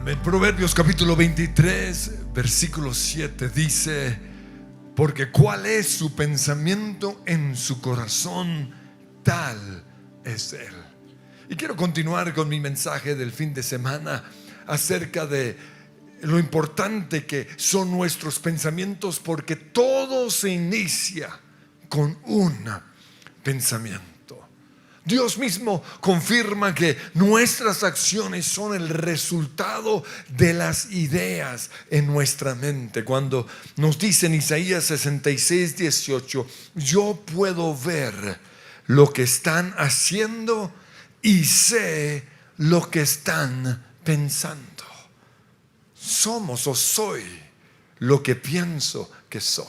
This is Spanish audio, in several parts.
Amén. Proverbios capítulo 23, versículo 7 dice: porque cuál es su pensamiento en su corazón, tal es él. Y quiero continuar con mi mensaje del fin de semana acerca de lo importante que son nuestros pensamientos, porque todo se inicia con un pensamiento. Dios mismo confirma que nuestras acciones son el resultado de las ideas en nuestra mente. Cuando nos dice en Isaías 66, 18: yo puedo ver lo que están haciendo y sé lo que están pensando. Somos o soy lo que pienso que soy.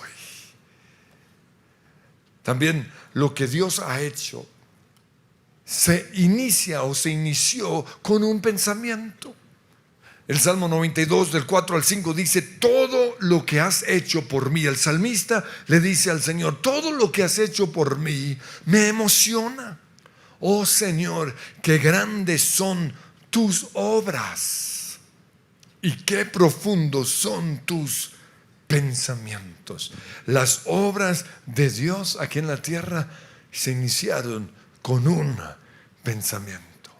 También lo que Dios ha hecho se inició con un pensamiento. El Salmo 92 del 4 al 5 dice: todo lo que has hecho por mí. El salmista le dice al Señor: todo lo que has hecho por mí me emociona. Oh Señor, qué grandes son tus obras y qué profundos son tus pensamientos. Las obras de Dios aquí en la tierra se iniciaron con un pensamiento.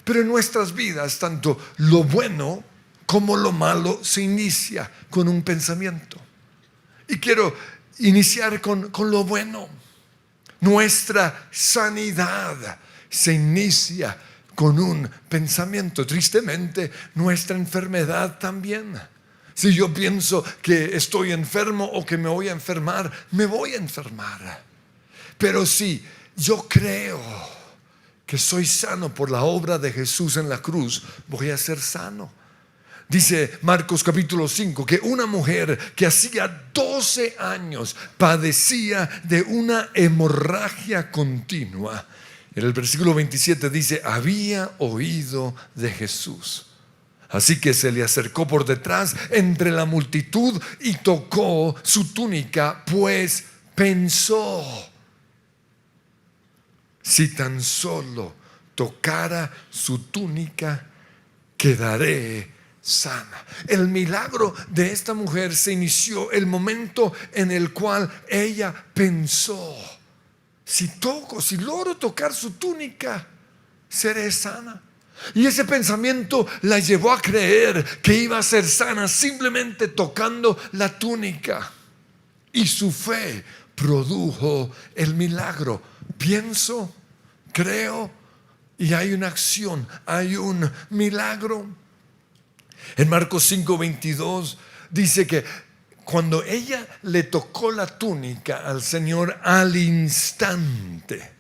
Pero en nuestras vidas, tanto lo bueno como lo malo se inicia con un pensamiento. Y quiero iniciar con lo bueno. Nuestra sanidad se inicia con un pensamiento. Tristemente, nuestra enfermedad también. Si yo pienso que estoy enfermo o que me voy a enfermar, me voy a enfermar. Pero si yo creo que soy sano por la obra de Jesús en la cruz, voy a ser sano. Dice Marcos capítulo 5 que una mujer que hacía 12 años padecía de una hemorragia continua. En el versículo 27 dice: había oído de Jesús. Así que se le acercó por detrás entre la multitud y tocó su túnica, pues pensó: si tan solo tocara su túnica, quedaré sana. El milagro de esta mujer se inició el momento en el cual ella pensó: si logro tocar su túnica, seré sana. Y ese pensamiento la llevó a creer que iba a ser sana simplemente tocando la túnica. Y su fe produjo el milagro. Pienso, creo y hay una acción, hay un milagro. En Marcos 5:22 dice que cuando ella le tocó la túnica al Señor, al instante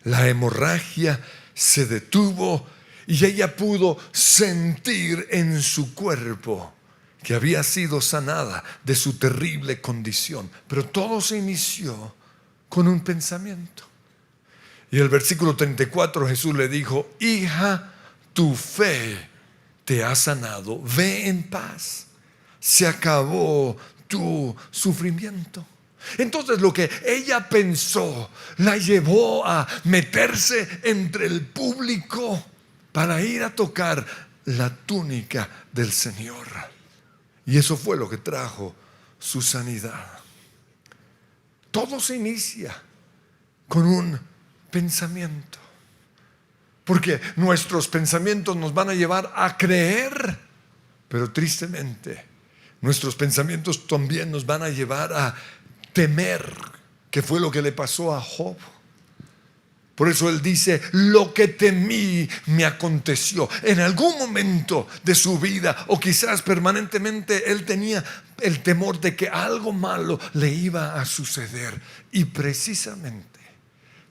la hemorragia se detuvo y ella pudo sentir en su cuerpo que había sido sanada de su terrible condición. Pero todo se inició con un pensamiento. Y el versículo 34, Jesús le dijo: hija, tu fe te ha sanado, ve en paz, se acabó tu sufrimiento. Entonces lo que ella pensó la llevó a meterse entre el público para ir a tocar la túnica del Señor. Y eso fue lo que trajo su sanidad. Todo se inicia con un pensamiento, porque nuestros pensamientos nos van a llevar a creer, pero tristemente nuestros pensamientos también nos van a llevar a temer, que fue lo que le pasó a Job. Por eso él dice: lo que temí me aconteció. En algún momento de su vida, o quizás permanentemente, él tenía el temor de que algo malo le iba a suceder. Y precisamente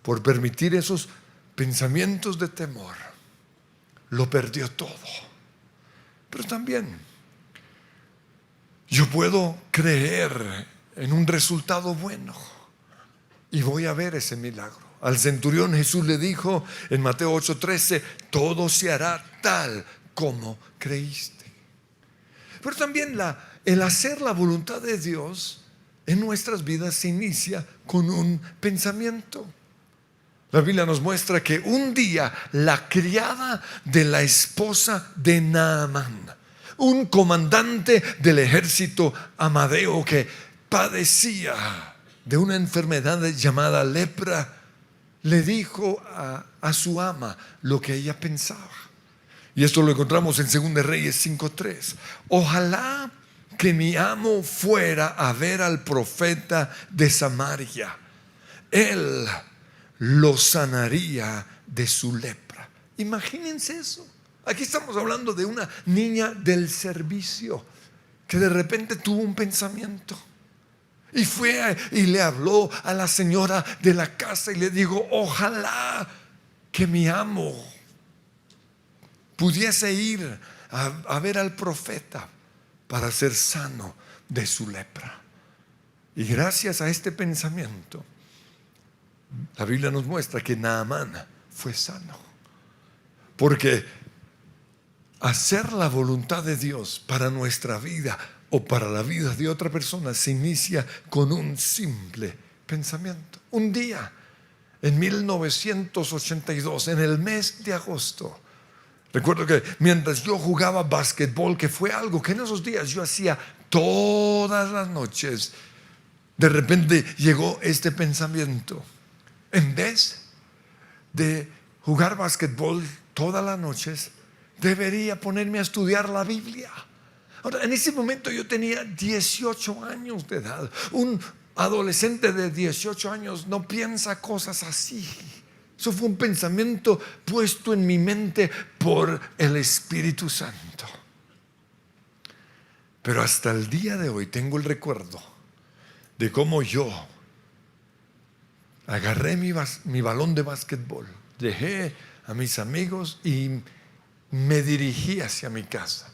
por permitir esos pensamientos de temor, lo perdió todo. Pero también yo puedo creer en un resultado bueno y voy a ver ese milagro. Al centurión Jesús le dijo en Mateo 8:13: todo se hará tal como creíste. Pero también el hacer la voluntad de Dios en nuestras vidas se inicia con un pensamiento. La Biblia nos muestra que un día la criada de la esposa de Naamán un comandante del ejército amadeo que padecía de una enfermedad llamada lepra, le dijo a su ama lo que ella pensaba. Y esto lo encontramos en 2 Reyes 5:3. Ojalá que mi amo fuera a ver al profeta de Samaria. Él lo sanaría de su lepra. Imagínense eso. Aquí estamos hablando de una niña del servicio que de repente tuvo un pensamiento y fue y le habló a la señora de la casa y le dijo: ojalá que mi amo pudiese ir a ver al profeta para ser sano de su lepra. Y gracias a este pensamiento, la Biblia nos muestra que Naamán fue sano. Porque hacer la voluntad de Dios para nuestra vida o para la vida de otra persona se inicia con un simple pensamiento. Un día, en 1982, en el mes de agosto, recuerdo que mientras yo jugaba básquetbol, que fue algo que en esos días yo hacía todas las noches, de repente llegó este pensamiento: en vez de jugar básquetbol todas las noches, debería ponerme a estudiar la Biblia. Ahora, en ese momento yo tenía 18 años de edad. Un adolescente de 18 años no piensa cosas así. Eso fue un pensamiento puesto en mi mente por el Espíritu Santo. Pero hasta el día de hoy tengo el recuerdo de cómo yo agarré mi balón de básquetbol, dejé a mis amigos y me dirigí hacia mi casa.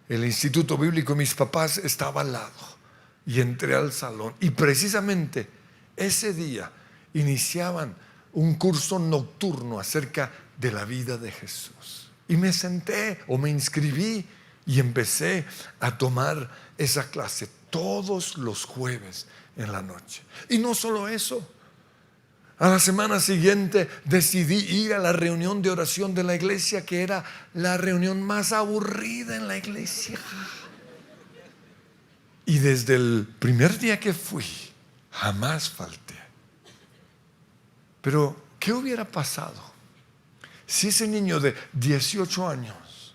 El instituto bíblico de mis papás estaba al lado y entré al salón. Y precisamente ese día iniciaban un curso nocturno acerca de la vida de Jesús. Y me senté o me inscribí y empecé a tomar esa clase todos los jueves en la noche. Y no solo eso. A la semana siguiente decidí ir a la reunión de oración de la iglesia, que era la reunión más aburrida en la iglesia. Y desde el primer día que fui, jamás falté. Pero, ¿qué hubiera pasado si ese niño de 18 años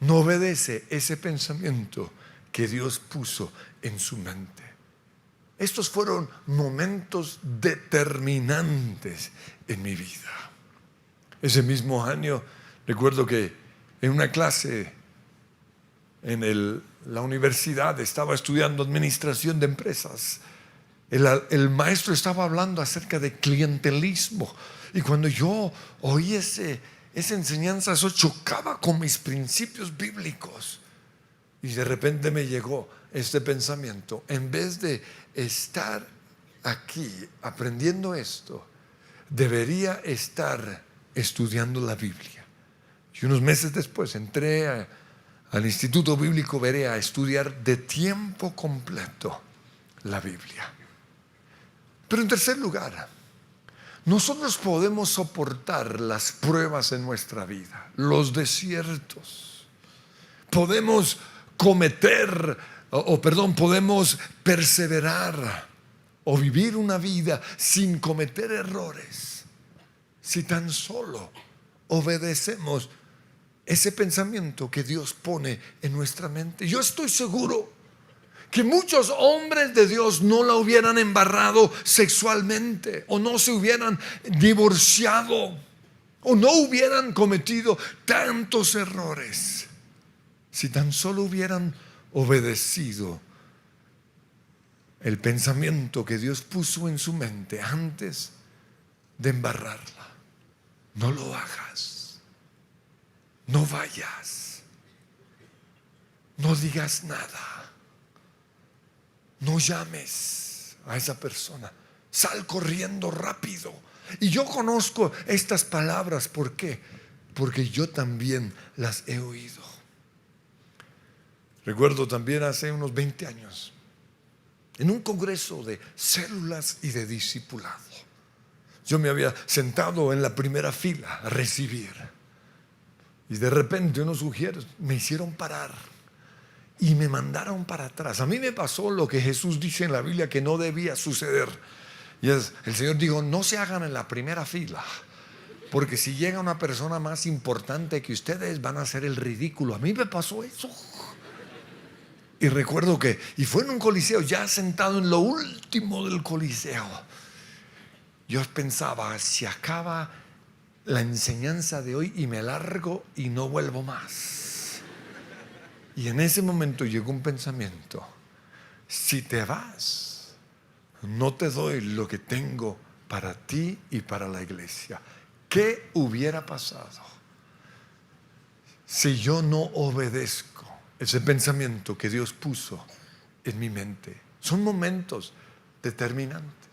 no obedece ese pensamiento que Dios puso en su mente? Estos fueron momentos determinantes en mi vida. Ese mismo año, recuerdo que en una clase en la universidad estaba estudiando administración de empresas. El maestro estaba hablando acerca de clientelismo. Y cuando yo oí esa enseñanza, eso chocaba con mis principios bíblicos. Y de repente me llegó este pensamiento: en vez de estar aquí aprendiendo esto, debería estar estudiando la Biblia. Y unos meses después entré al Instituto Bíblico Berea a estudiar de tiempo completo la Biblia. Pero en tercer lugar, nosotros podemos soportar las pruebas en nuestra vida, los desiertos. Podemos podemos perseverar o vivir una vida sin cometer errores, si tan solo obedecemos ese pensamiento que Dios pone en nuestra mente. Yo estoy seguro que muchos hombres de Dios no la hubieran embarrado sexualmente, o no se hubieran divorciado, o no hubieran cometido tantos errores, si tan solo hubieran obedecido el pensamiento que Dios puso en su mente antes de embarrarla. No lo hagas, no vayas, no digas nada, no llames a esa persona, sal corriendo rápido. Y yo conozco estas palabras. ¿Por qué? Porque yo también las he oído. Recuerdo también hace unos 20 años, en un congreso de células y de discipulado, yo me había sentado en la primera fila a recibir, y de repente unos sugieres me hicieron parar y me mandaron para atrás. A mí me pasó lo que Jesús dice en la Biblia que no debía suceder. Y el Señor dijo: no se hagan en la primera fila, porque si llega una persona más importante que ustedes van a hacer el ridículo. A mí me pasó eso. Y recuerdo y fue en un coliseo, ya sentado en lo último del coliseo. Yo pensaba: si acaba la enseñanza de hoy y me largo y no vuelvo más. Y en ese momento llegó un pensamiento: si te vas, no te doy lo que tengo para ti y para la iglesia. ¿Qué hubiera pasado si yo no obedezco ese pensamiento que Dios puso en mi mente? Son momentos determinantes.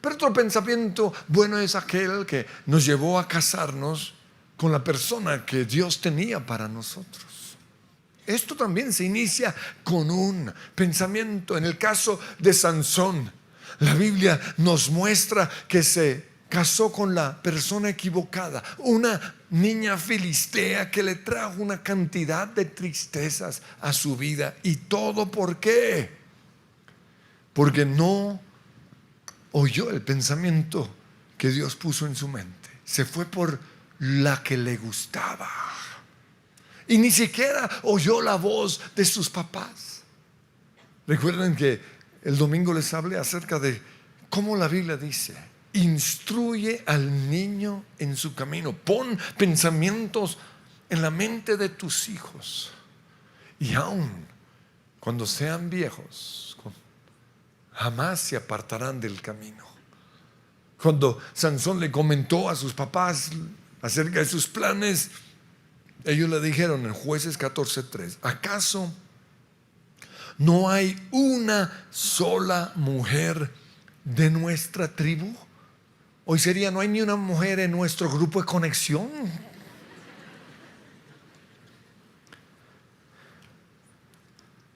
Pero otro pensamiento bueno es aquel que nos llevó a casarnos con la persona que Dios tenía para nosotros. Esto también se inicia con un pensamiento. En el caso de Sansón, la Biblia nos muestra que se casó con la persona equivocada, una niña filistea que le trajo una cantidad de tristezas a su vida. ¿Y todo por qué? Porque no oyó el pensamiento que Dios puso en su mente. Se fue por la que le gustaba y ni siquiera oyó la voz de sus papás. Recuerden que el domingo les hablé acerca de cómo la Biblia dice: instruye al niño en su camino. Pon pensamientos en la mente de tus hijos, y aun cuando sean viejos, jamás se apartarán del camino. Cuando Sansón le comentó a sus papás acerca de sus planes, ellos le dijeron en Jueces 14:3: ¿acaso no hay una sola mujer de nuestra tribu? Hoy sería: no hay ni una mujer en nuestro grupo de conexión.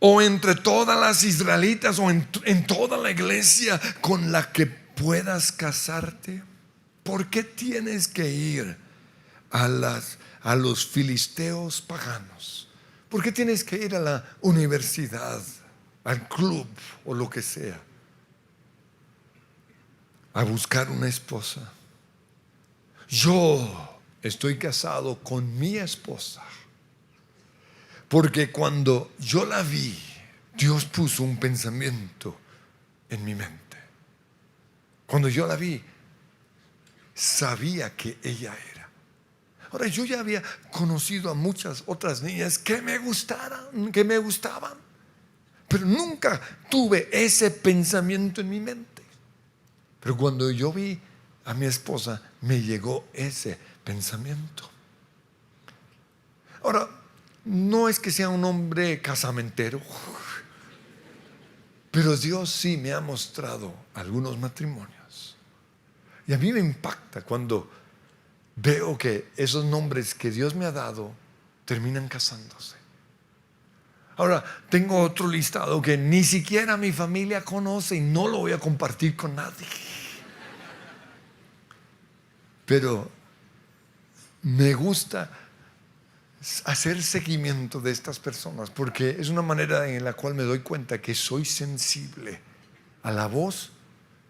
O entre todas las israelitas, o en toda la iglesia con la que puedas casarte. ¿Por qué tienes que ir a los filisteos paganos? ¿Por qué tienes que ir a la universidad, al club o lo que sea, a buscar una esposa? Yo estoy casado con mi esposa porque cuando yo la vi, Dios puso un pensamiento en mi mente. Cuando yo la vi, sabía que ella era. Ahora, yo ya había conocido a muchas otras niñas que me gustaban, pero nunca tuve ese pensamiento en mi mente. Pero cuando yo vi a mi esposa, me llegó ese pensamiento. Ahora, no es que sea un hombre casamentero, pero Dios sí me ha mostrado algunos matrimonios. Y a mí me impacta cuando veo que esos nombres que Dios me ha dado terminan casándose. Ahora, tengo otro listado que ni siquiera mi familia conoce y no lo voy a compartir con nadie. Pero me gusta hacer seguimiento de estas personas porque es una manera en la cual me doy cuenta que soy sensible a la voz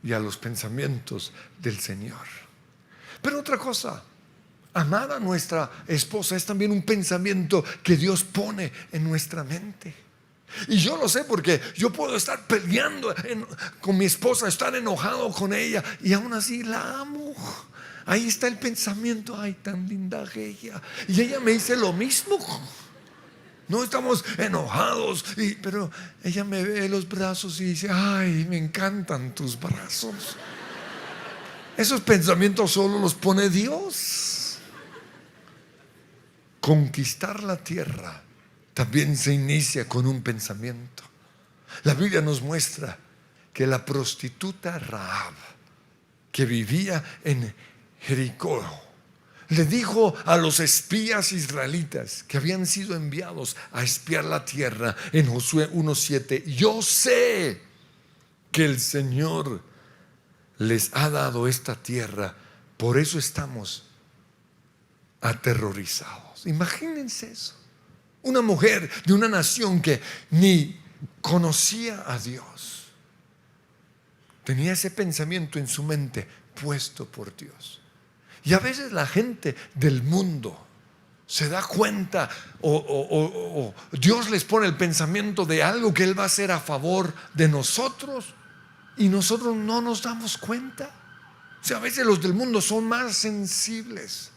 y a los pensamientos del Señor. Pero otra cosa, amar a nuestra esposa es también un pensamiento que Dios pone en nuestra mente. Y yo lo sé porque yo puedo estar peleando con mi esposa, estar enojado con ella, y aún así la amo. Ahí está el pensamiento: ay, tan linda ella. Y ella me dice lo mismo. No estamos enojados, pero ella me ve los brazos y dice: ay, me encantan tus brazos. Esos pensamientos solo los pone Dios. Conquistar la tierra también se inicia con un pensamiento. La Biblia nos muestra que la prostituta Rahab, que vivía en Jericó, le dijo a los espías israelitas que habían sido enviados a espiar la tierra en Josué 1:7: yo sé que el Señor les ha dado esta tierra, por eso estamos aterrorizados. Imagínense eso. Una mujer de una nación que ni conocía a Dios. Tenía ese pensamiento en su mente puesto por Dios. Y a veces la gente del mundo se da cuenta o Dios les pone el pensamiento de algo que Él va a hacer a favor de nosotros y nosotros no nos damos cuenta. O sea, a veces los del mundo son más sensibles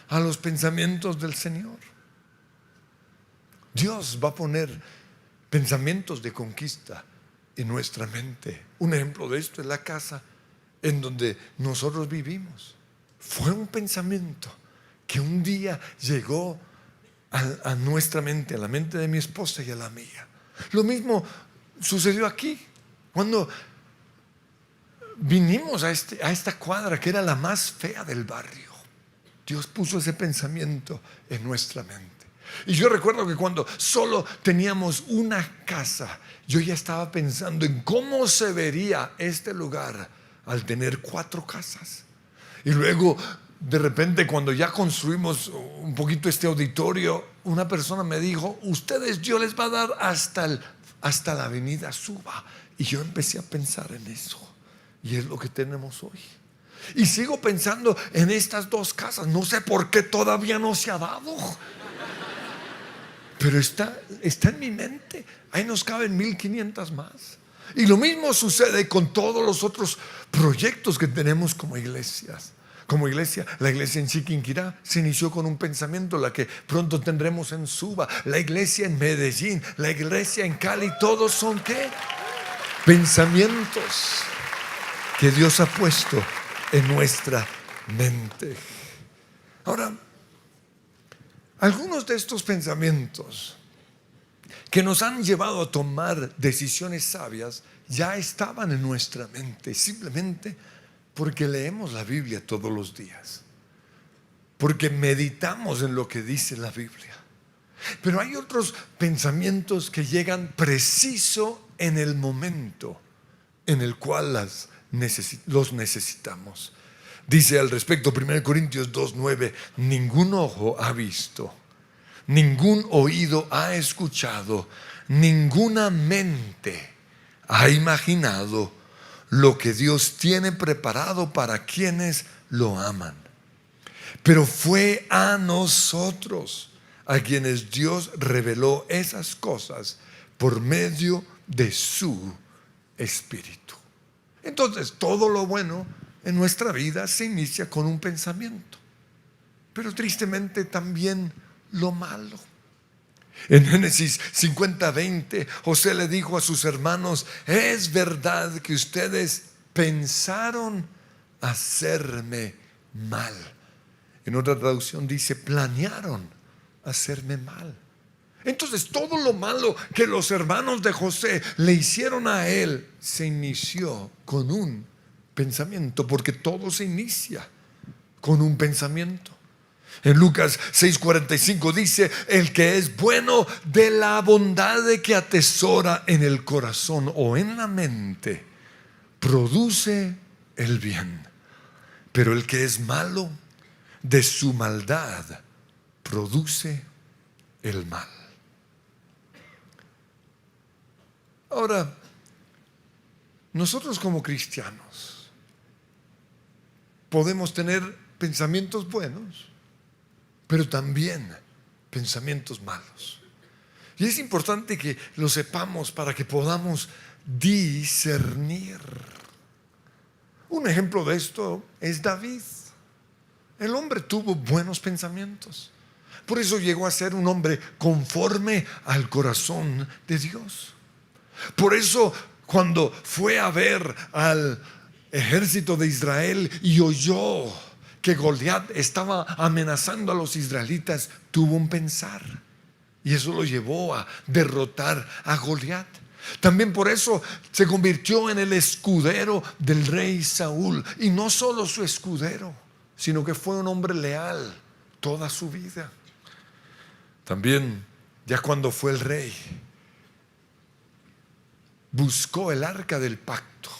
a los pensamientos del Señor. Dios va a poner pensamientos de conquista en nuestra mente. Un ejemplo de esto es la casa en donde nosotros vivimos. Fue un pensamiento que un día llegó a nuestra mente, a la mente de mi esposa y a la mía. Lo mismo sucedió aquí, cuando vinimos a esta cuadra que era la más fea del barrio. Dios puso ese pensamiento en nuestra mente. Y yo recuerdo que cuando solo teníamos una casa, yo ya estaba pensando en cómo se vería este lugar al tener 4 casas. Y luego, de repente, cuando ya construimos un poquito este auditorio, una persona me dijo: ustedes, Dios les va a dar hasta la avenida Suba. Y yo empecé a pensar en eso. Y es lo que tenemos hoy. Y sigo pensando en estas 2 casas. No sé por qué todavía no se ha dado, pero está en mi mente. Ahí nos caben 1500 más. Y lo mismo sucede con todos los otros proyectos que tenemos como iglesias. Como iglesia, la iglesia en Chiquinquirá se inició con un pensamiento, la que pronto tendremos en Suba, la iglesia en Medellín, la iglesia en Cali. Todos son ¿qué? Pensamientos que Dios ha puesto en nuestra mente. Ahora, algunos de estos pensamientos que nos han llevado a tomar decisiones sabias ya estaban en nuestra mente, simplemente porque leemos la Biblia todos los días, porque meditamos en lo que dice la Biblia. Pero hay otros pensamientos que llegan preciso en el momento en el cual los necesitamos. Dice al respecto 1 Corintios 2:9: ningún ojo ha visto, ningún oído ha escuchado, ninguna mente ha imaginado lo que Dios tiene preparado para quienes lo aman. Pero fue a nosotros a quienes Dios reveló esas cosas por medio de su Espíritu. Entonces, todo lo bueno en nuestra vida se inicia con un pensamiento, pero tristemente también lo malo. En Génesis 50:20, José le dijo a sus hermanos: es verdad que ustedes pensaron hacerme mal. En otra traducción dice: planearon hacerme mal. Entonces, todo lo malo que los hermanos de José le hicieron a él se inició con un pensamiento, porque todo se inicia con un pensamiento. En Lucas 6:45 dice: el que es bueno de la bondad de que atesora en el corazón o en la mente, produce el bien. Pero el que es malo de su maldad, produce el mal. Ahora, nosotros como cristianos podemos tener pensamientos buenos, pero también pensamientos malos. Y es importante que lo sepamos para que podamos discernir. Un ejemplo de esto es David. El hombre tuvo buenos pensamientos. Por eso llegó a ser un hombre conforme al corazón de Dios. Por eso, cuando fue a ver al ejército de Israel y oyó que Goliat estaba amenazando a los israelitas, tuvo un pensar, y eso lo llevó a derrotar a Goliat. También por eso se convirtió en el escudero del rey Saúl, y no solo su escudero, sino que fue un hombre leal toda su vida. También, ya cuando fue el rey, buscó el arca del pacto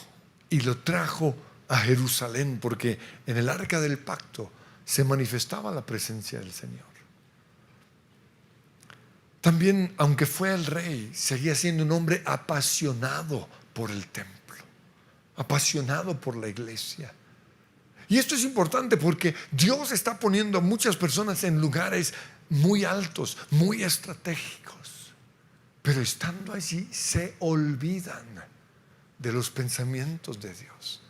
y lo trajo a Jerusalén, porque en el arca del pacto se manifestaba la presencia del Señor. También, aunque fue el rey, seguía siendo un hombre apasionado por el templo, apasionado por la iglesia. Y esto es importante porque Dios está poniendo a muchas personas en lugares muy altos, muy estratégicos, pero estando allí se olvidan de los pensamientos de Dios.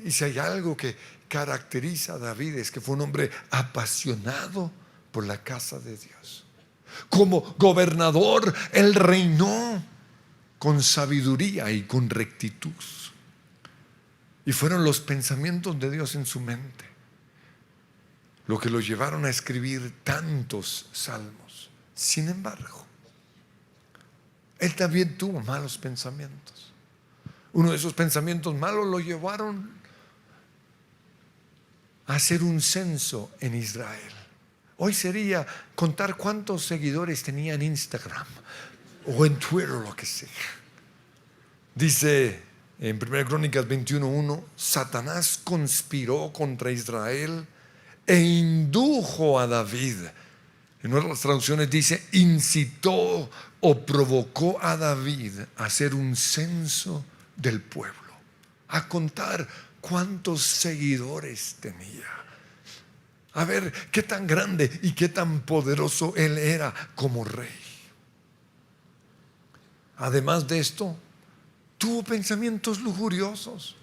Y si hay algo que caracteriza a David, es que fue un hombre apasionado por la casa de Dios. Como gobernador, él reinó con sabiduría y con rectitud. Y fueron los pensamientos de Dios en su mente lo que lo llevaron a escribir tantos salmos. Sin embargo, él también tuvo malos pensamientos. Uno de esos pensamientos malos lo llevaron a hacer un censo en Israel. Hoy sería contar cuántos seguidores tenía en Instagram o en Twitter o lo que sea. Dice en 1 Crónicas 21:1, Satanás conspiró contra Israel e indujo a David. En otras traducciones dice, incitó o provocó a David a hacer un censo del pueblo, a contar cuántos seguidores tenía, a ver qué tan grande y qué tan poderoso él era como rey. Además de esto, tuvo pensamientos lujuriosos.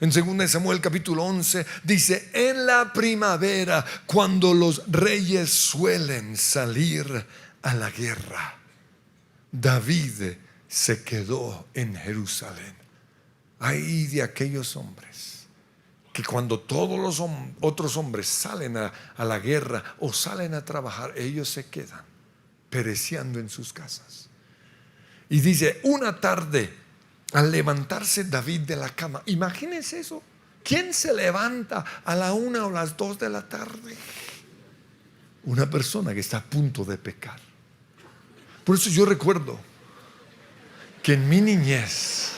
En 2 Samuel capítulo 11 dice, en la primavera, cuando los reyes suelen salir a la guerra, David se quedó en Jerusalén. Ay de aquellos hombres que cuando todos los otros hombres salen a la guerra o salen a trabajar, ellos se quedan pereciendo en sus casas. Y dice, una tarde, al levantarse David de la cama, imagínense eso, ¿quién se levanta a la 1 o las 2 de la tarde? Una persona que está a punto de pecar. Por eso yo recuerdo que en mi niñez,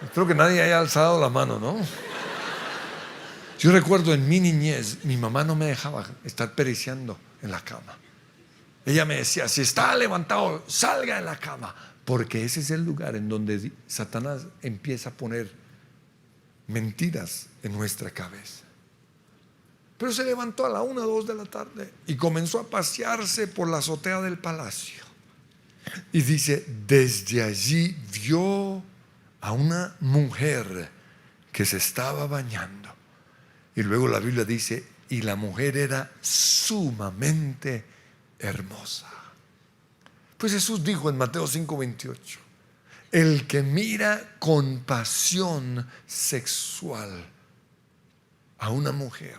espero que nadie haya alzado la mano, ¿no? Yo recuerdo en mi niñez, mi mamá no me dejaba estar pereceando en la cama. Ella me decía, si está levantado, salga de la cama, porque ese es el lugar en donde Satanás empieza a poner mentiras en nuestra cabeza. Pero se levantó a la 1 o 2 de la tarde y comenzó a pasearse por la azotea del palacio. Y dice, desde allí vio a una mujer que se estaba bañando. Y luego la Biblia dice, y la mujer era sumamente hermosa. Pues Jesús dijo en Mateo 5:28, el que mira con pasión sexual a una mujer,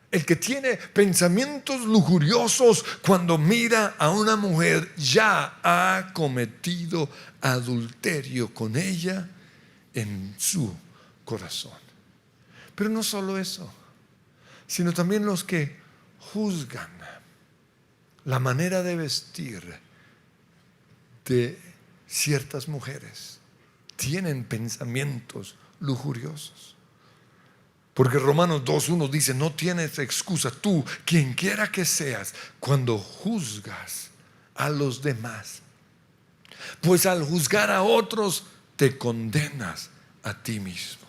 el que tiene pensamientos lujuriosos cuando mira a una mujer, ya ha cometido adulterio con ella en su corazón. Pero no solo eso, sino también los que juzgan la manera de vestir de ciertas mujeres tienen pensamientos lujuriosos. Porque Romanos 2:1 dice, no tienes excusa tú, quien quiera que seas, cuando juzgas a los demás, pues al juzgar a otros te condenas a ti mismo.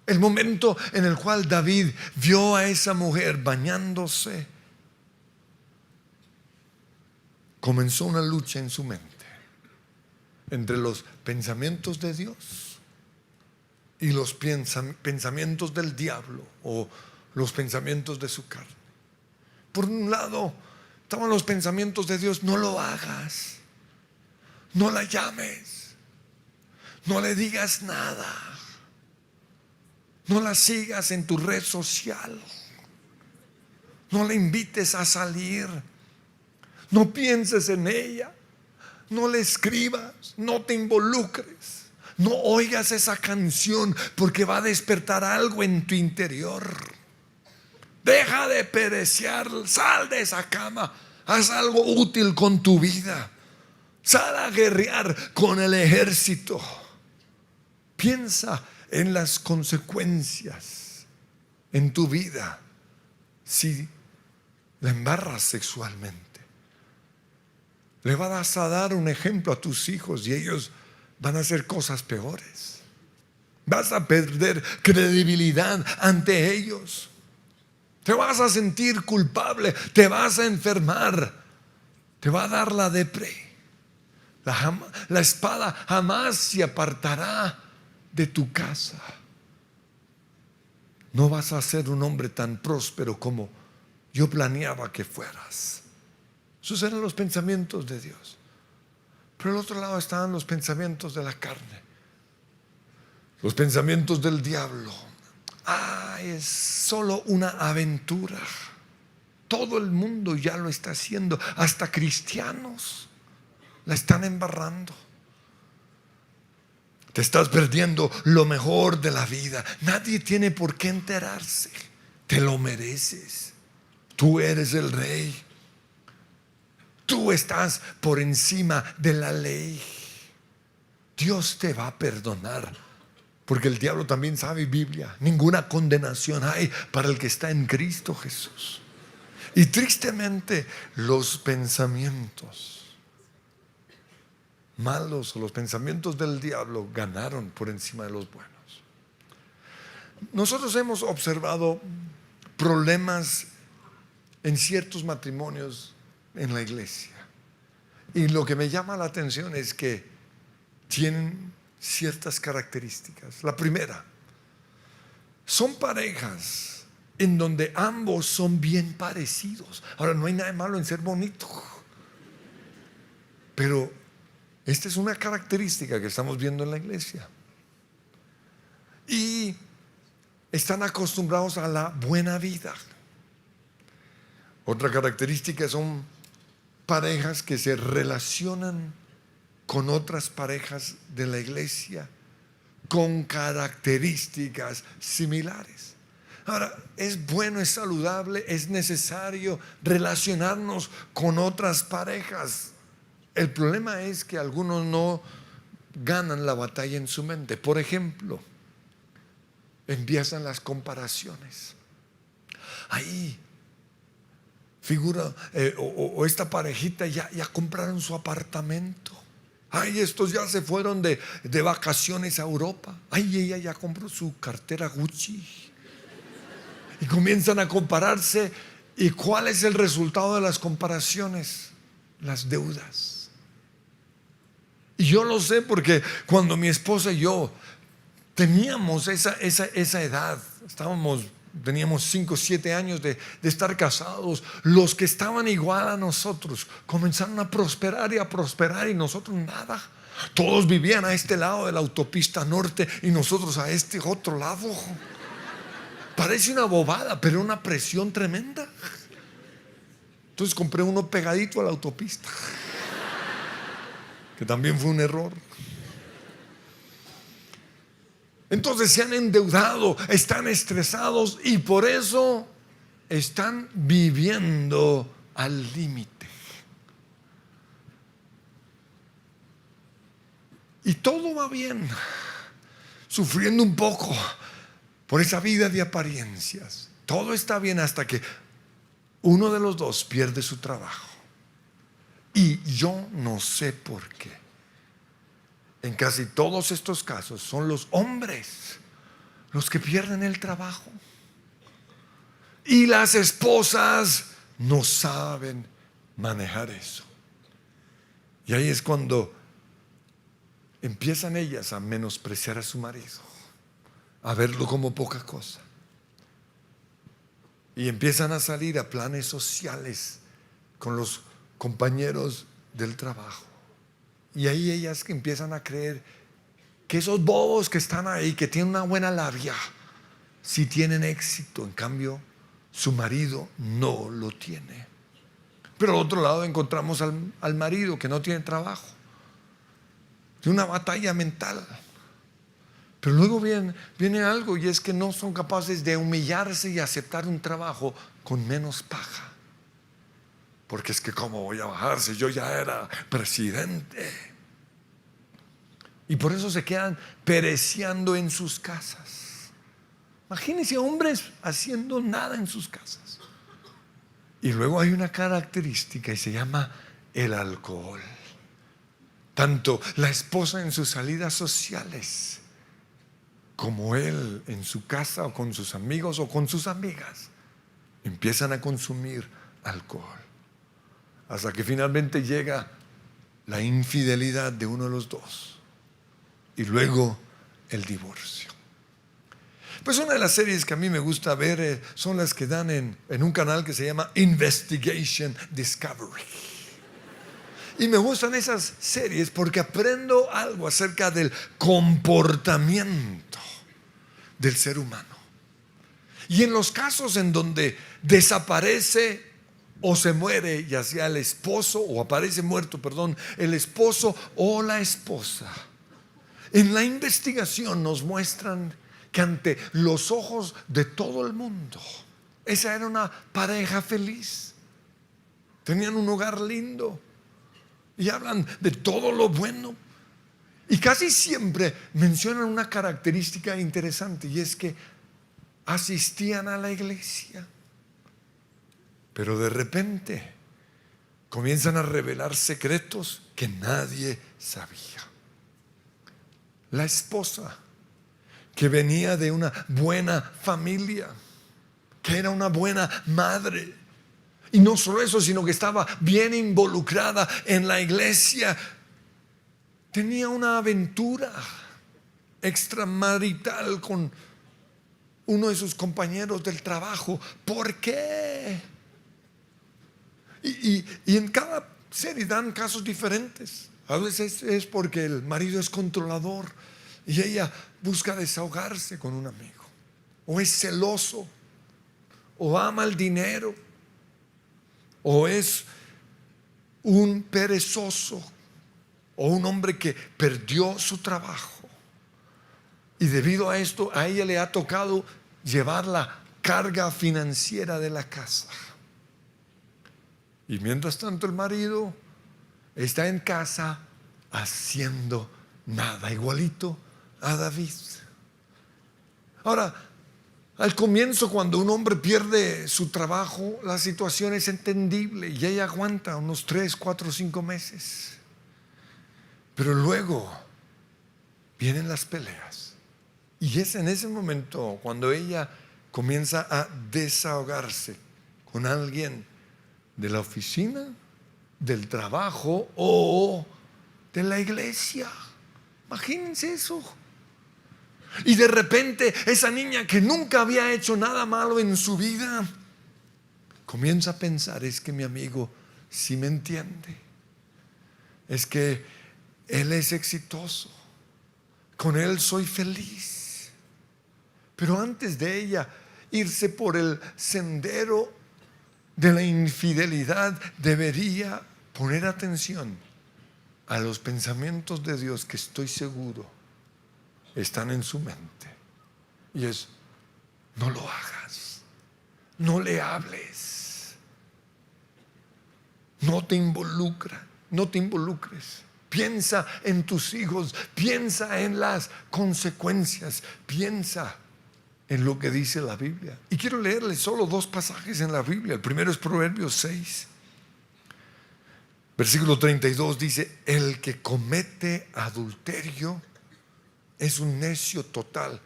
El momento en el cual David vio a esa mujer bañándose, comenzó una lucha en su mente entre los pensamientos de Dios y los pensamientos del diablo o los pensamientos de su carne. Por un lado estaban los pensamientos de Dios, no lo hagas, no la llames, no le digas nada, no la sigas en tu red social, no le invites a salir, no pienses en ella, no le escribas, no te involucres, no oigas esa canción porque va a despertar algo en tu interior. Deja de perecear, sal de esa cama, haz algo útil con tu vida, sal a guerrear con el ejército. Piensa en las consecuencias en tu vida si la embarras sexualmente. Le vas a dar un ejemplo a tus hijos y ellos van a hacer cosas peores. Vas a perder credibilidad ante ellos. Te vas a sentir culpable, te vas a enfermar, te va a dar la depre. La espada jamás se apartará de tu casa. No vas a ser un hombre tan próspero como yo planeaba que fueras. Esos eran los pensamientos de Dios. Pero al otro lado estaban los pensamientos de la carne, los pensamientos del diablo. Es solo una aventura. Todo el mundo ya lo está haciendo. Hasta cristianos la están embarrando. Te estás perdiendo lo mejor de la vida. Nadie tiene por qué enterarse. Te lo mereces. Tú eres el rey. Tú estás por encima de la ley. Dios te va a perdonar, porque el diablo también sabe Biblia. Ninguna condenación hay para el que está en Cristo Jesús. Y tristemente los pensamientos malos o los pensamientos del diablo ganaron por encima de los buenos. Nosotros hemos observado problemas en ciertos matrimonios en la iglesia, y lo que me llama la atención es que tienen ciertas características. La primera, son parejas en donde ambos son bien parecidos. Ahora, no hay nada malo en ser bonito, pero esta es una característica que estamos viendo en la iglesia. Y están acostumbrados a la buena vida. Otra característica son parejas que se relacionan con otras parejas de la iglesia con características similares. Ahora, es bueno, es saludable, es necesario relacionarnos con otras parejas. El problema es que algunos no ganan la batalla en su mente. Por ejemplo, empiezan las comparaciones. Ahí figura, o esta parejita ya compraron su apartamento. Estos ya se fueron de vacaciones a Europa. Ella ya compró su cartera Gucci. Y comienzan a compararse. ¿Y cuál es el resultado de las comparaciones? Las deudas. Y yo lo sé porque cuando mi esposa y yo teníamos esa edad, teníamos 5 o 7 años de estar casados, los que estaban igual a nosotros comenzaron a prosperar y nosotros nada. Todos vivían a este lado de la autopista norte y nosotros a este otro lado. Parece una bobada, pero una presión tremenda. Entonces compré uno pegadito a la autopista, que también fue un error. Entonces se han endeudado, están estresados y por eso están viviendo al límite. Y todo va bien, sufriendo un poco por esa vida de apariencias. Todo está bien hasta que uno de los dos pierde su trabajo. Y yo no sé por qué. En casi todos estos casos son los hombres los que pierden el trabajo. Y las esposas no saben manejar eso. Y ahí es cuando empiezan ellas a menospreciar a su marido, a verlo como poca cosa. Y empiezan a salir a planes sociales con los compañeros del trabajo. Y ahí ellas que empiezan a creer que esos bobos que están ahí, que tienen una buena labia, sí tienen éxito. En cambio, su marido no lo tiene. Pero al otro lado encontramos al marido que no tiene trabajo, de una batalla mental. Pero luego viene algo, y es que no son capaces de humillarse y aceptar un trabajo con menos paga. Porque es que ¿cómo voy a bajar si yo ya era presidente? Y por eso se quedan pereciendo en sus casas. Imagínense hombres haciendo nada en sus casas. Y luego hay una característica y se llama el alcohol. Tanto la esposa en sus salidas sociales como él en su casa o con sus amigos o con sus amigas empiezan a consumir alcohol. Hasta que finalmente llega la infidelidad de uno de los dos y luego el divorcio. Pues una de las series que a mí me gusta ver son las que dan en un canal que se llama Investigation Discovery. Y me gustan esas series porque aprendo algo acerca del comportamiento del ser humano. Y en los casos en donde desaparece o se muere, ya sea el esposo, o aparece muerto, perdón, el esposo o la esposa, en la investigación nos muestran que ante los ojos de todo el mundo, esa era una pareja feliz. Tenían un hogar lindo y hablan de todo lo bueno. Y casi siempre mencionan una característica interesante, y es que asistían a la iglesia. Pero de repente comienzan a revelar secretos que nadie sabía. La esposa, que venía de una buena familia, que era una buena madre, y no solo eso, sino que estaba bien involucrada en la iglesia, tenía una aventura extramarital con uno de sus compañeros del trabajo. ¿Por qué? Y en cada serie dan casos diferentes. A veces es porque el marido es controlador y ella busca desahogarse con un amigo, o es celoso, o ama el dinero, o es un perezoso, o un hombre que perdió su trabajo, y debido a esto a ella le ha tocado llevar la carga financiera de la casa. Y mientras tanto el marido está en casa haciendo nada, igualito a David. Ahora, al comienzo, cuando un hombre pierde su trabajo, la situación es entendible y ella aguanta unos 3, 4, 5 meses. Pero luego vienen las peleas, y es en ese momento cuando ella comienza a desahogarse con alguien de la oficina, del trabajo o de la iglesia. Imagínense eso. Y de repente esa niña que nunca había hecho nada malo en su vida comienza a pensar: es que mi amigo sí me entiende, es que él es exitoso, con él soy feliz. Pero antes de ella irse por el sendero de la infidelidad, debería poner atención a los pensamientos de Dios, que estoy seguro están en su mente. Y es: no lo hagas, no le hables, no te involucres. Piensa en tus hijos, piensa en las consecuencias, piensa en lo que dice la Biblia. Y quiero leerles solo 2 pasajes en la Biblia. El primero es Proverbios 6, versículo 32, dice: el que comete adulterio es un necio total.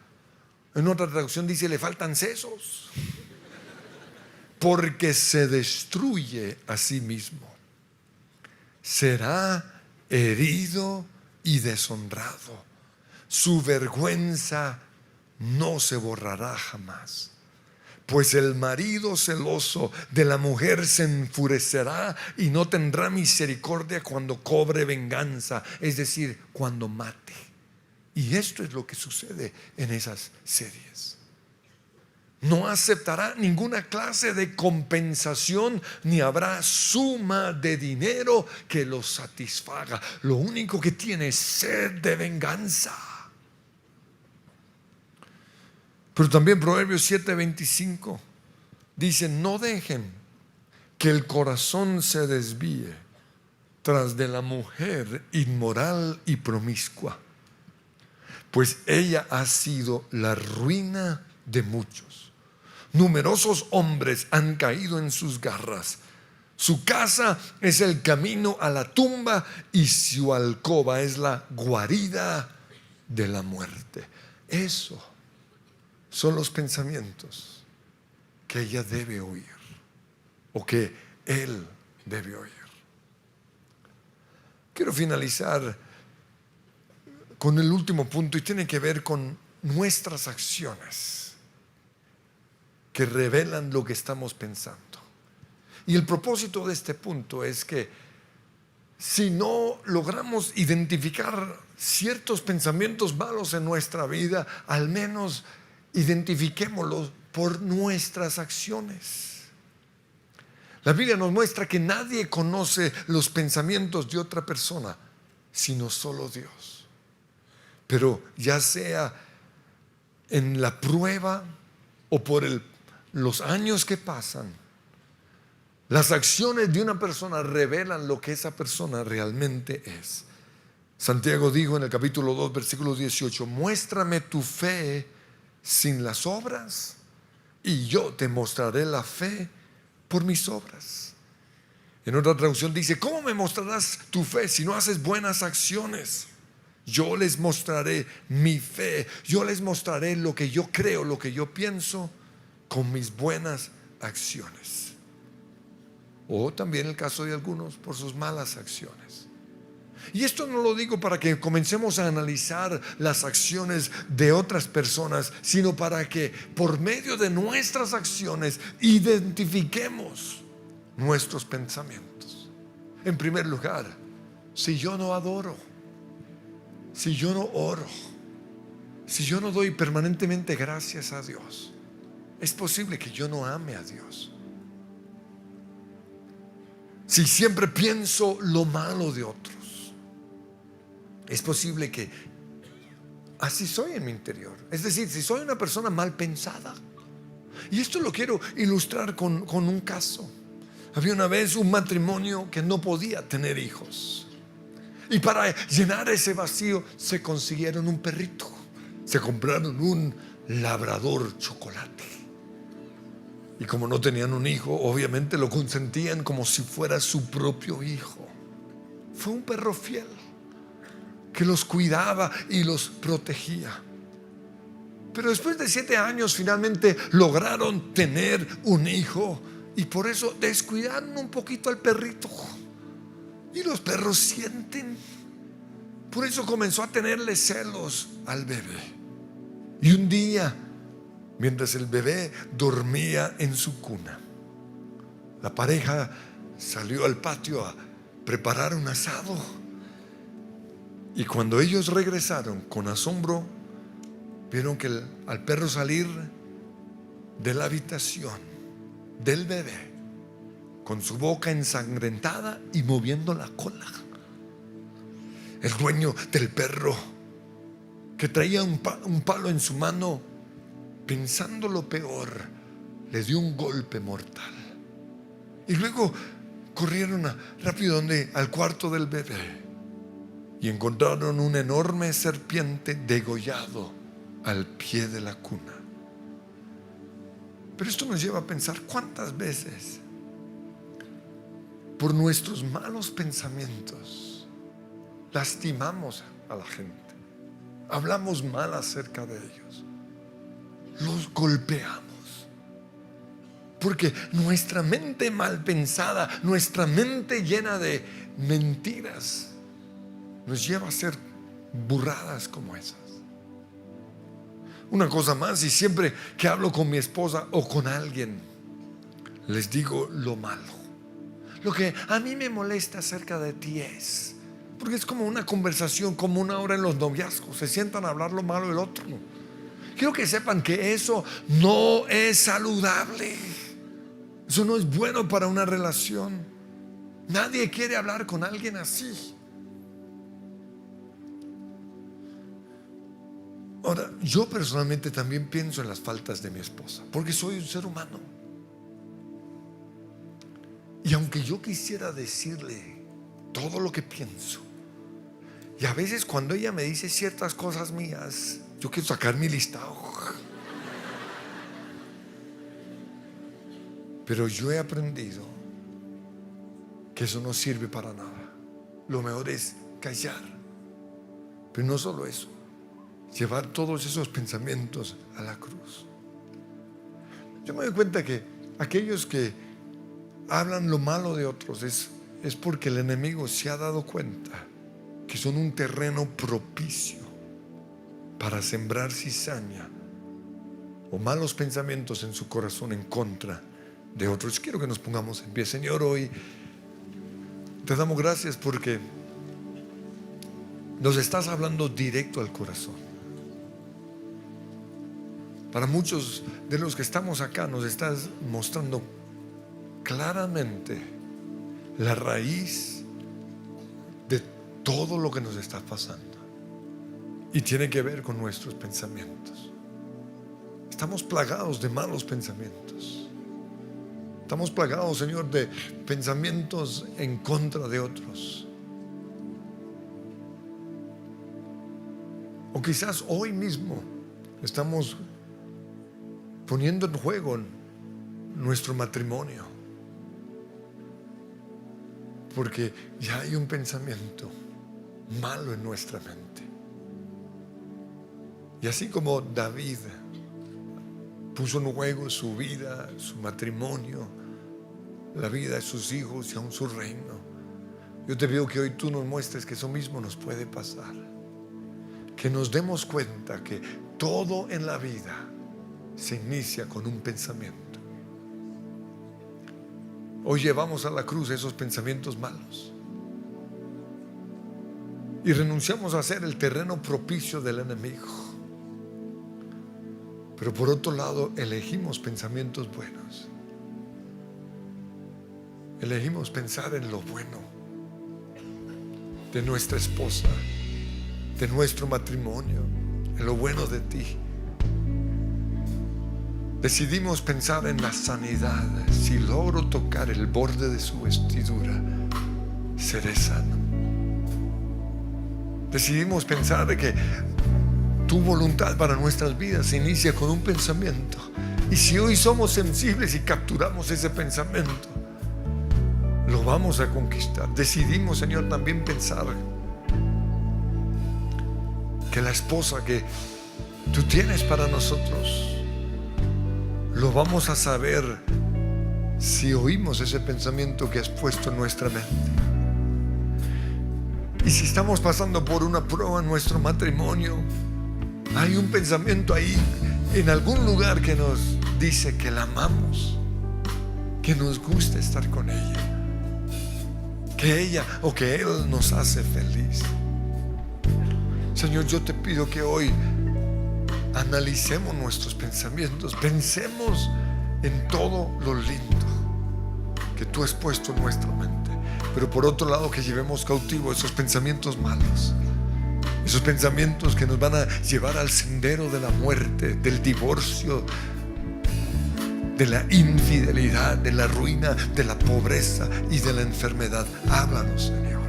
En otra traducción dice: le faltan sesos, porque se destruye a sí mismo. Será herido y deshonrado. Su vergüenza no se borrará jamás. Pues el marido celoso de la mujer se enfurecerá y no tendrá misericordia cuando cobre venganza, es decir, cuando mate. Y esto es lo que sucede en esas series. No aceptará ninguna clase de compensación, ni habrá suma de dinero que lo satisfaga. Lo único que tiene es sed de venganza. Pero también Proverbios 7:25 dice: no dejen que el corazón se desvíe tras de la mujer inmoral y promiscua, pues ella ha sido la ruina de muchos. Numerosos hombres han caído en sus garras. Su casa es el camino a la tumba y su alcoba es la guarida de la muerte. Eso son los pensamientos que ella debe oír, o que él debe oír. Quiero finalizar con el último punto, y tiene que ver con nuestras acciones que revelan lo que estamos pensando. Y el propósito de este punto es que si no logramos identificar ciertos pensamientos malos en nuestra vida, al menos identifiquémoslos por nuestras acciones. La Biblia nos muestra que nadie conoce los pensamientos de otra persona, sino solo Dios. Pero ya sea en la prueba o por los años que pasan, las acciones de una persona revelan lo que esa persona realmente es. Santiago dijo en el capítulo 2, versículo 18: muéstrame tu fe sin las obras, y yo te mostraré la fe por mis obras. En otra traducción dice: ¿cómo me mostrarás tu fe si no haces buenas acciones? Yo les mostraré mi fe, yo les mostraré lo que yo creo, lo que yo pienso, con mis buenas acciones. O también el caso de algunos por sus malas acciones. Y esto no lo digo para que comencemos a analizar las acciones de otras personas, sino para que por medio de nuestras acciones identifiquemos nuestros pensamientos. En primer lugar, si yo no adoro, si yo no oro, si yo no doy permanentemente gracias a Dios, es posible que yo no ame a Dios. Si siempre pienso lo malo de otros, es posible que así soy en mi interior. Es decir, si soy una persona mal pensada. Y esto lo quiero ilustrar con un caso. Había una vez un matrimonio que no podía tener hijos, y para llenar ese vacío se consiguieron un perrito. Se compraron un labrador chocolate. Y como no tenían un hijo, obviamente lo consentían como si fuera su propio hijo. Fue un perro fiel que los cuidaba y los protegía. Pero después de 7 años finalmente lograron tener un hijo, y por eso descuidaron un poquito al perrito. Y los perros sienten. Por eso comenzó a tenerle celos al bebé. Y un día, mientras el bebé dormía en su cuna, la pareja salió al patio a preparar un asado. Y cuando ellos regresaron, con asombro vieron que al perro salir de la habitación del bebé con su boca ensangrentada y moviendo la cola. El dueño del perro, que traía un palo en su mano, pensando lo peor, le dio un golpe mortal. Y luego corrieron rápido al cuarto del bebé y encontraron un enorme serpiente degollado al pie de la cuna. Pero esto nos lleva a pensar cuántas veces por nuestros malos pensamientos lastimamos a la gente, hablamos mal acerca de ellos, los golpeamos, porque nuestra mente mal pensada, nuestra mente llena de mentiras, nos lleva a hacer burradas como esas. Una cosa más, y siempre que hablo con mi esposa o con alguien, les digo lo malo. Lo que a mí me molesta acerca de ti es, porque es como una conversación, como una hora en los noviazgos, se sientan a hablar lo malo del otro. Quiero que sepan que eso no es saludable. Eso no es bueno para una relación. Nadie quiere hablar con alguien así. Ahora, yo personalmente también pienso en las faltas de mi esposa, porque soy un ser humano. Y aunque yo quisiera decirle todo lo que pienso, y a veces cuando ella me dice ciertas cosas mías, yo quiero sacar mi listado. Pero yo he aprendido que eso no sirve para nada. Lo mejor es callar. Pero no solo eso, llevar todos esos pensamientos a la cruz. Yo me doy cuenta que aquellos que hablan lo malo de otros es porque el enemigo se ha dado cuenta que son un terreno propicio para sembrar cizaña o malos pensamientos en su corazón en contra de otros. Quiero que nos pongamos en pie. Señor, hoy te damos gracias porque nos estás hablando directo al corazón. Para muchos de los que estamos acá nos estás mostrando claramente la raíz de todo lo que nos está pasando, y tiene que ver con nuestros pensamientos. Estamos plagados de malos pensamientos. Estamos plagados, Señor, de pensamientos en contra de otros. O quizás hoy mismo estamos poniendo en juego nuestro matrimonio, porque ya hay un pensamiento malo en nuestra mente. Y así como David puso en juego su vida, su matrimonio, la vida de sus hijos y aún su reino, yo te pido que hoy tú nos muestres que eso mismo nos puede pasar. Que nos demos cuenta que todo en la vida se inicia con un pensamiento. Hoy llevamos a la cruz esos pensamientos malos y renunciamos a ser el terreno propicio del enemigo. Pero por otro lado, elegimos pensamientos buenos. Elegimos pensar en lo bueno de nuestra esposa, de nuestro matrimonio, en lo bueno de ti. Decidimos pensar en la sanidad. Si logro tocar el borde de su vestidura, seré sano. Decidimos pensar de que tu voluntad para nuestras vidas se inicia con un pensamiento. Y si hoy somos sensibles y capturamos ese pensamiento, lo vamos a conquistar. Decidimos, Señor, también pensar que la esposa que tú tienes para nosotros, lo vamos a saber si oímos ese pensamiento que has puesto en nuestra mente. Y si estamos pasando por una prueba en nuestro matrimonio, hay un pensamiento ahí en algún lugar que nos dice que la amamos, que nos gusta estar con ella, que ella o que él nos hace feliz. Señor, yo te pido que hoy analicemos nuestros pensamientos, pensemos en todo lo lindo que tú has puesto en nuestra mente, pero por otro lado que llevemos cautivo esos pensamientos malos, esos pensamientos que nos van a llevar al sendero de la muerte, del divorcio, de la infidelidad, de la ruina, de la pobreza y de la enfermedad. Háblanos, Señor.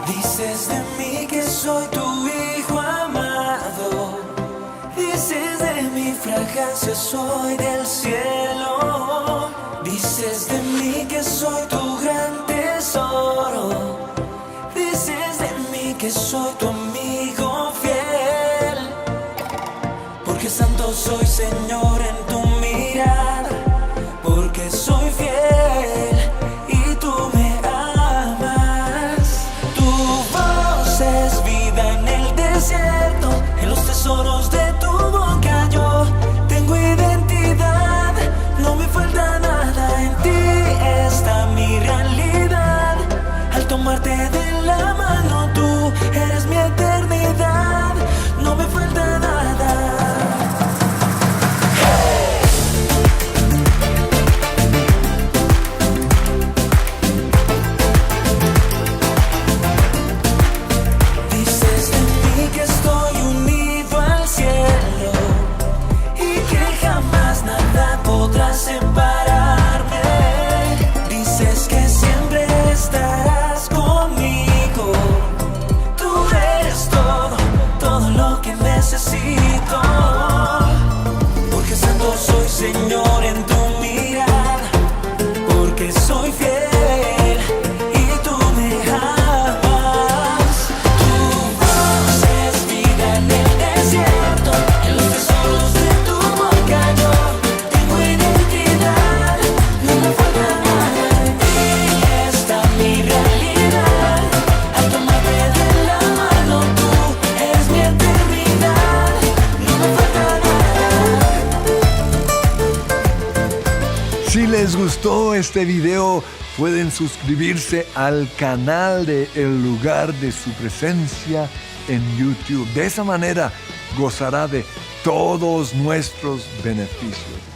Dices de mí que soy tu hijo amado. Dices de mi fragancia soy del cielo. Dices de mí que soy tu gran tesoro. Dices de mí que soy tu amigo fiel. Porque santo soy, Señor, en tu mirada. Porque soy fiel y tú me amas. Tu voz es vida en el desierto. En los tesoros de tu boca yo tengo identidad. No me falta nada, en ti está mi realidad. Al tomarte de la mano tú eres mi eternidad. No me falta nada. Hey. gustó este video, pueden suscribirse al canal de El Lugar de Su Presencia en YouTube. De esa manera gozará de todos nuestros beneficios.